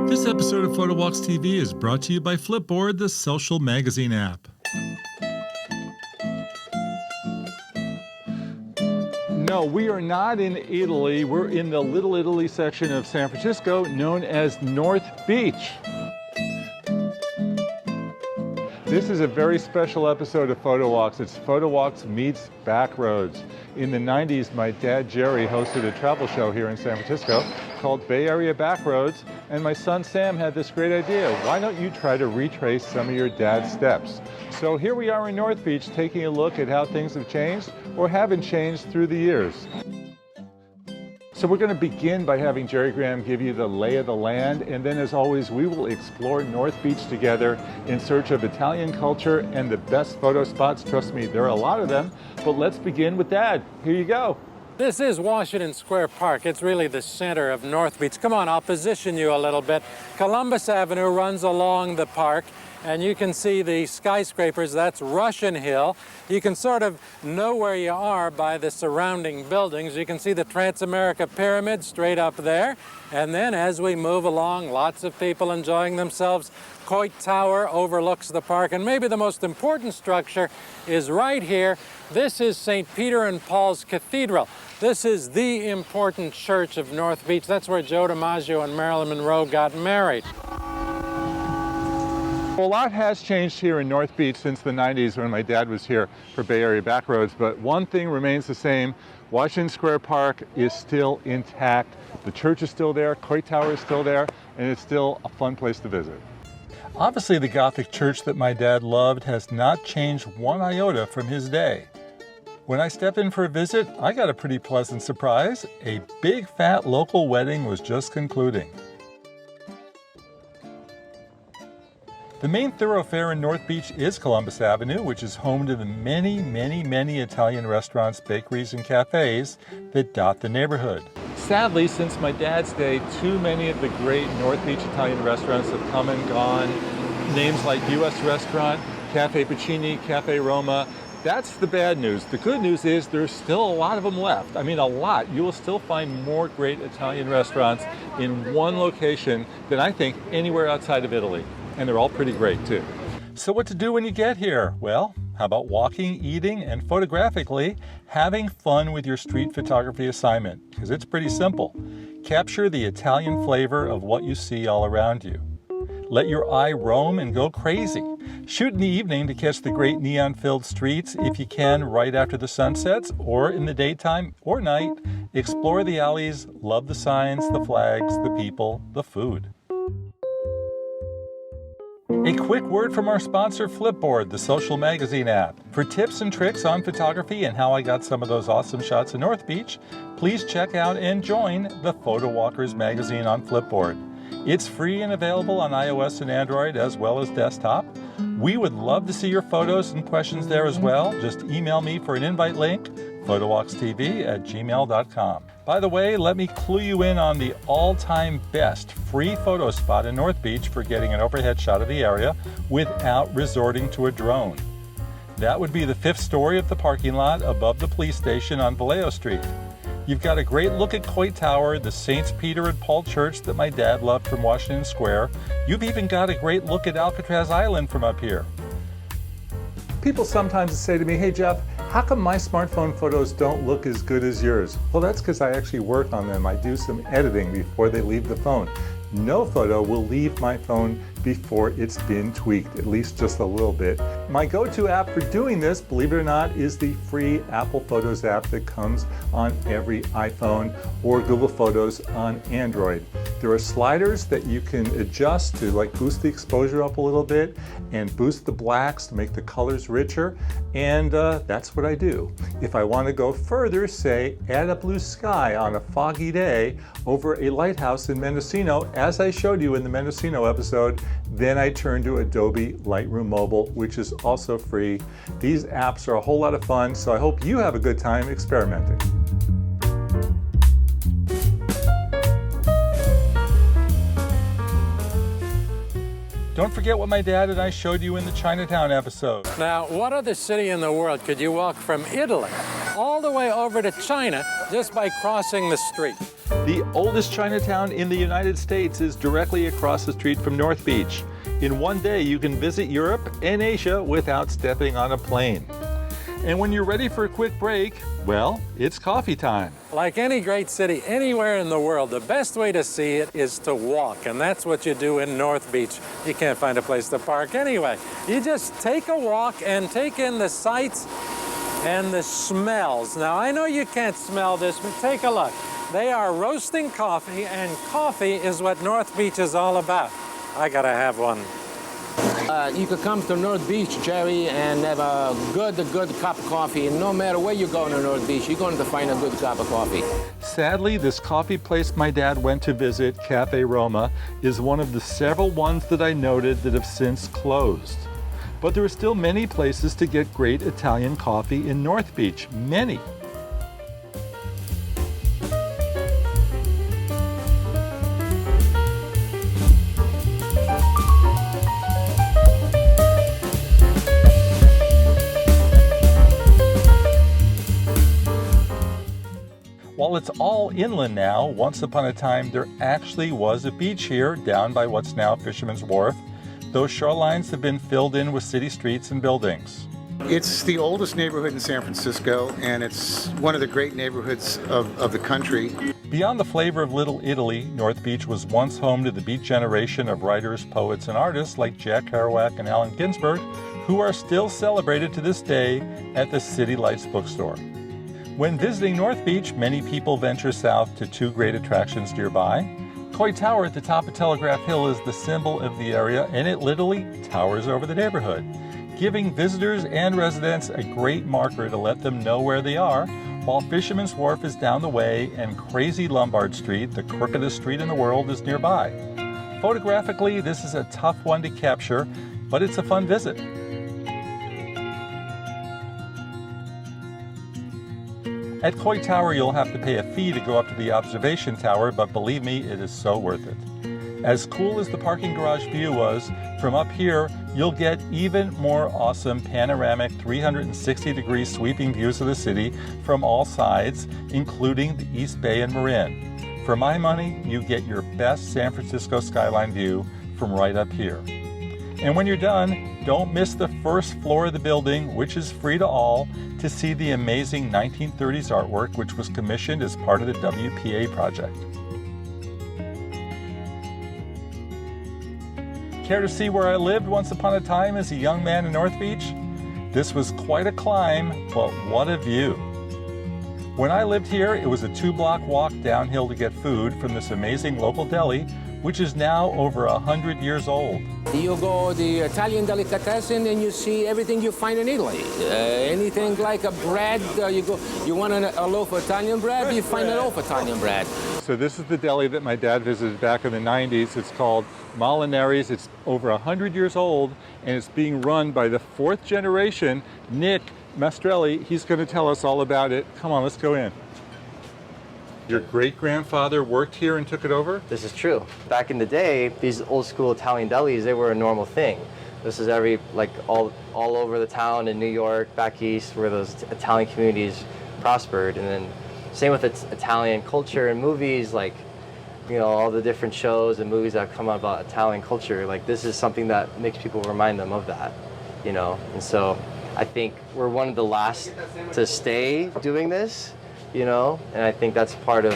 This episode of Photowalks TV is brought to you by Flipboard, the social magazine app. No, we are not in Italy. We're in the Little Italy section of San Francisco known as North Beach. This is a very special episode of Photowalks. It's Photowalks Meets Backroads. In the 90s, my dad, Jerry, hosted a travel show here in San Francisco called Bay Area Backroads, and my son, Sam, had this great idea. Why don't you try to retrace some of your dad's steps? So here we are in North Beach, taking a look at how things have changed or haven't changed through the years. So we're going to begin by having Jerry Graham give you the lay of the land, and then as always we will explore North Beach together in search of Italian culture and the best photo spots. Trust me, there are a lot of them, but let's begin with Dad. Here you go. This is Washington Square Park. It's really the center of North Beach. Come on, I'll position you a little bit. Columbus Avenue runs along the park, and you can see the skyscrapers. That's Russian Hill. You can sort of know where you are by the surrounding buildings. You can see the Transamerica Pyramid straight up there. And then as we move along, lots of people enjoying themselves. Coit Tower overlooks the park, and maybe the most important structure is right here. This is St. Peter and Paul's Cathedral. This is the important church of North Beach. That's where Joe DiMaggio and Marilyn Monroe got married. Well, a lot has changed here in North Beach since the 90s when my dad was here for Bay Area Backroads, but one thing remains the same. Washington Square Park is still intact. The church is still there, Coit Tower is still there, and it's still a fun place to visit. Obviously, the Gothic church that my dad loved has not changed one iota from his day. When I stepped in for a visit, I got a pretty pleasant surprise. A big fat local wedding was just concluding. The main thoroughfare in North Beach is Columbus Avenue, which is home to the many Italian restaurants, bakeries, and cafes that dot the neighborhood. Sadly, since my dad's day, too many of the great North Beach Italian restaurants have come and gone. Names like U.S. Restaurant, Cafe Puccini, Cafe Roma. That's the bad news. The good news is there's still a lot of them left. I mean, a lot. You will still find more great Italian restaurants in one location than I think anywhere outside of Italy. And they're all pretty great too. So what to do when you get here? Well, how about walking, eating, and photographically having fun with your street photography assignment? Because it's pretty simple. Capture the Italian flavor of what you see all around you. Let your eye roam and go crazy. Shoot in the evening to catch the great neon-filled streets if you can right after the sun sets, or in the daytime or night. Explore the alleys, love the signs, the flags, the people, the food. A quick word from our sponsor, Flipboard, the social magazine app. For tips and tricks on photography and how I got some of those awesome shots in North Beach, please check out and join the Photowalkers magazine on Flipboard. It's free and available on iOS and Android as well as desktop. We would love to see your photos and questions there as well. Just email me for an invite link, photowalkstv@gmail.com. By the way, let me clue you in on the all-time best free photo spot in North Beach for getting an overhead shot of the area without resorting to a drone. That would be the 5th story of the parking lot above the police station on Vallejo Street. You've got a great look at Coit Tower, the St. Peter and Paul Church that my dad loved from Washington Square. You've even got a great look at Alcatraz Island from up here. People sometimes say to me, hey Jeff, how come my smartphone photos don't look as good as yours? Well, that's because I actually work on them. I do some editing before they leave the phone. No photo will leave my phone before it's been tweaked, at least just a little bit. My go-to app for doing this, believe it or not, is the free Apple Photos app that comes on every iPhone or Google Photos on Android. There are sliders that you can adjust to like boost the exposure up a little bit and boost the blacks to make the colors richer, and that's what I do. If I want to go further, say add a blue sky on a foggy day over a lighthouse in Mendocino, as I showed you in the Mendocino episode, then I turn to Adobe Lightroom Mobile, which is also free. These apps are a whole lot of fun, so I hope you have a good time experimenting. Don't forget what my dad and I showed you in the Chinatown episode. Now, what other city in the world could you walk from Italy all the way over to China just by crossing the street? The oldest Chinatown in the United States is directly across the street from North Beach. In one day, you can visit Europe and Asia without stepping on a plane. And when you're ready for a quick break, well, it's coffee time. Like any great city anywhere in the world, the best way to see it is to walk, and that's what you do in North Beach. You can't find a place to park anyway. You just take a walk and take in the sights and the smells. Now, I know you can't smell this, but take a look. They are roasting coffee, and coffee is what North Beach is all about. I gotta have one. You could come to North Beach, Jerry, and have a good cup of coffee. And no matter where you go to North Beach, you're going to find a good cup of coffee. Sadly, this coffee place my dad went to visit, Cafe Roma, is one of the several ones that I noted that have since closed. But there are still many places to get great Italian coffee in North Beach, many. While it's all inland now, once upon a time there actually was a beach here down by what's now Fisherman's Wharf. Those shorelines have been filled in with city streets and buildings. It's the oldest neighborhood in San Francisco, and it's one of the great neighborhoods of the country. Beyond the flavor of Little Italy, North Beach was once home to the beat generation of writers, poets, and artists like Jack Kerouac and Allen Ginsberg, who are still celebrated to this day at the City Lights bookstore. When visiting North Beach, many people venture south to two great attractions nearby. Coit Tower at the top of Telegraph Hill is the symbol of the area, and it literally towers over the neighborhood, giving visitors and residents a great marker to let them know where they are, while Fisherman's Wharf is down the way and crazy Lombard Street, the crookedest street in the world, is nearby. Photographically, this is a tough one to capture, but it's a fun visit. At Coit Tower, you'll have to pay a fee to go up to the observation tower, but believe me, it is so worth it. As cool as the parking garage view was, from up here, you'll get even more awesome panoramic 360-degree sweeping views of the city from all sides, including the East Bay and Marin. For my money, you get your best San Francisco skyline view from right up here. And when you're done, don't miss the first floor of the building, which is free to all, to see the amazing 1930s artwork which was commissioned as part of the WPA project. Care to see where I lived once upon a time as a young man in North Beach? This was quite a climb, but what a view. When I lived here, it was a 2-block walk downhill to get food from this amazing local deli, which is now over 100 years old. You go the Italian delicatessen and you see everything you find in Italy. Anything like a bread, you want a loaf of Italian bread, you find a loaf of Italian bread. So this is the deli that my dad visited back in the 90s. It's called Molinari's. It's over 100 years old, and it's being run by the 4th generation, Nick Mastrelli. He's going to tell us all about it. Come on, let's go in. Your great-grandfather worked here and took it over? This is true. Back in the day, these old school Italian delis, they were a normal thing. This is all over the town in New York, back east, where those Italian communities prospered. And then same with Italian culture and movies, like, you know, all the different shows and movies that come out about Italian culture. Like, this is something that makes people remind them of that, you know? And so I think we're one of the last to stay doing this, you know, and I think that's part of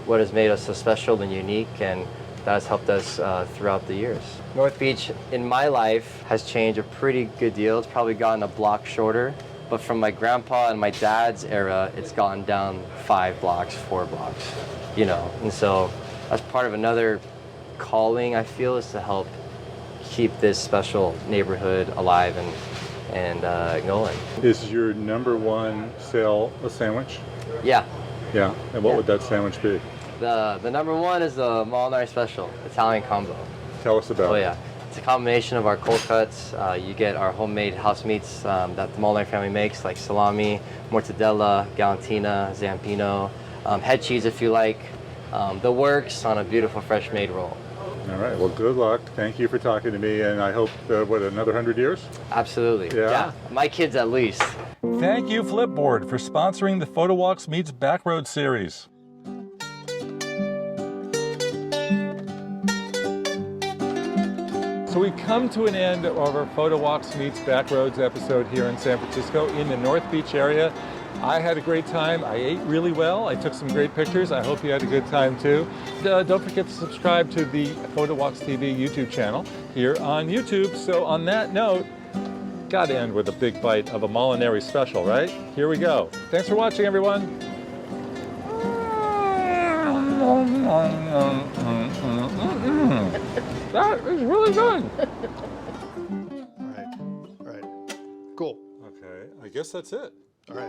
what has made us so special and unique, and that has helped us throughout the years. North Beach, in my life, has changed a pretty good deal. It's probably gotten a block shorter, but from my grandpa and my dad's era, it's gotten down 5 blocks, 4 blocks, you know, and so that's part of another calling, I feel, is to help keep this special neighborhood alive and going. Is your #1 sale a sandwich? Yeah. Yeah, and what would that sandwich be? The #1 is the Molinari Special, Italian combo. Tell us about it. Oh yeah, it's a combination of our cold cuts. You get our homemade house meats that the Molinari family makes, like salami, mortadella, galantina, zampino, head cheese if you like. The works on a beautiful fresh made roll. All right, well, good luck. Thank you for talking to me, and I hope, another 100 years? Absolutely. Yeah. My kids at least. Thank you, Flipboard, for sponsoring the Photowalks Meets Backroads series. So we come to an end of our Photowalks Meets Backroads episode here in San Francisco in the North Beach area. I had a great time. I ate really well. I took some great pictures. I hope you had a good time too. Don't forget to subscribe to the PhotowalksTV YouTube channel here on YouTube. So on that note, gotta end with a big bite of a Molinari special, right? Here we go. Thanks for watching, everyone. That is really good. All right. Cool. Okay, I guess that's it. All right.